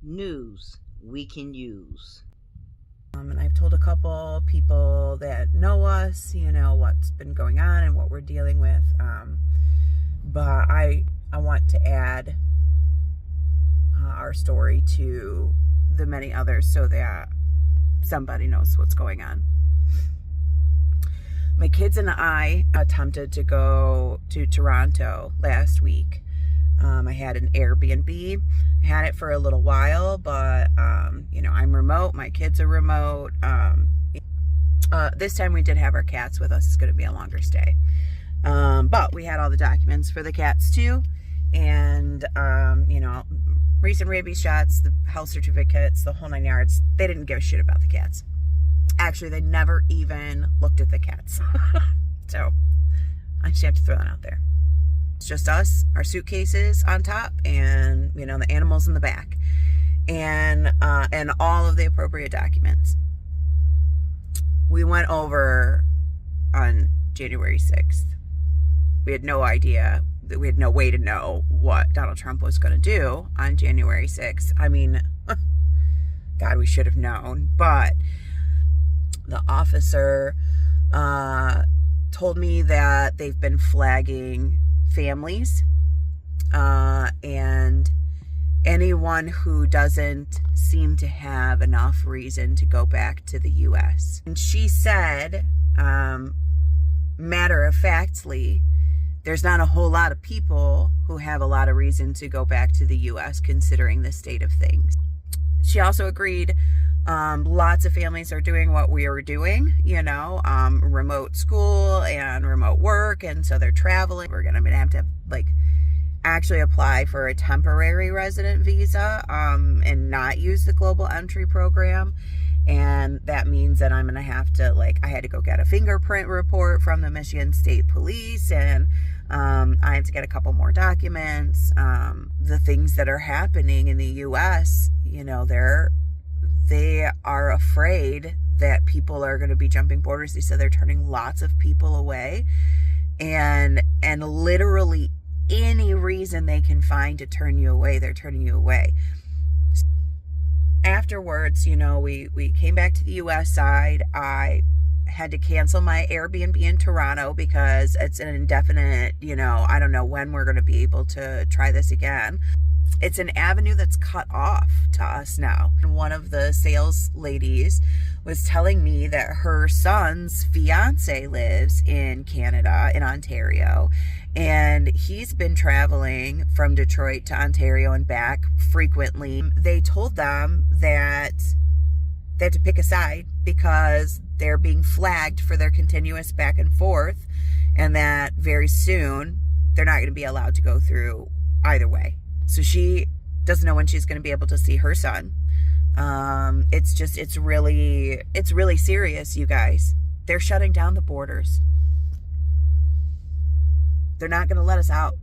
news we can use. And I've told a couple people that know us, what's been going on and what we're dealing with. But I want to add our story to the many others so that somebody knows what's going on. My kids and I attempted to go to Toronto last week. I had an Airbnb. I had it for a little while, but I'm remote. My kids are remote. This time we did have our cats with us. It's going to be a longer stay. But we had all the documents for the cats too. And, recent rabies shots, the health certificates, the whole 9 yards. They didn't give a shit about the cats. Actually, they never even looked at the cats. So I just have to throw that out there. It's just us, our suitcases on top, and the animals in the back, and all of the appropriate documents. We went over on January 6th. We had no idea, we had no way to know what Donald Trump was going to do on January 6th. I mean, God, we should have known. But the officer told me that they've been flagging families and anyone who doesn't seem to have enough reason to go back to the U.S. And she said, matter-of-factly, there's not a whole lot of people who have a lot of reason to go back to the U.S. considering the state of things. She also agreed lots of families are doing what we are doing, remote school and remote work, and so they're traveling. We're going to have to actually apply for a temporary resident visa and not use the global entry program. And that means that I'm going to have to, I had to go get a fingerprint report from the Michigan State Police, and I have to get a couple more documents. The things that are happening in the U.S., they are afraid that people are going to be jumping borders. They said they're turning lots of people away, and literally any reason they can find to turn you away, they're turning you away. Afterwards, we came back to the U.S. side. I had to cancel my Airbnb in Toronto because it's an indefinite, I don't know when we're going to be able to try this again. It's an avenue that's cut off to us now. And one of the sales ladies was telling me that her son's fiance lives in Canada, in Ontario, and he's been traveling from Detroit to Ontario and back frequently. They told them that they had to pick a side because they're being flagged for their continuous back and forth, and that very soon they're not going to be allowed to go through either way. So she doesn't know when she's going to be able to see her son. It's really serious, you guys. They're shutting down the borders. They're not going to let us out.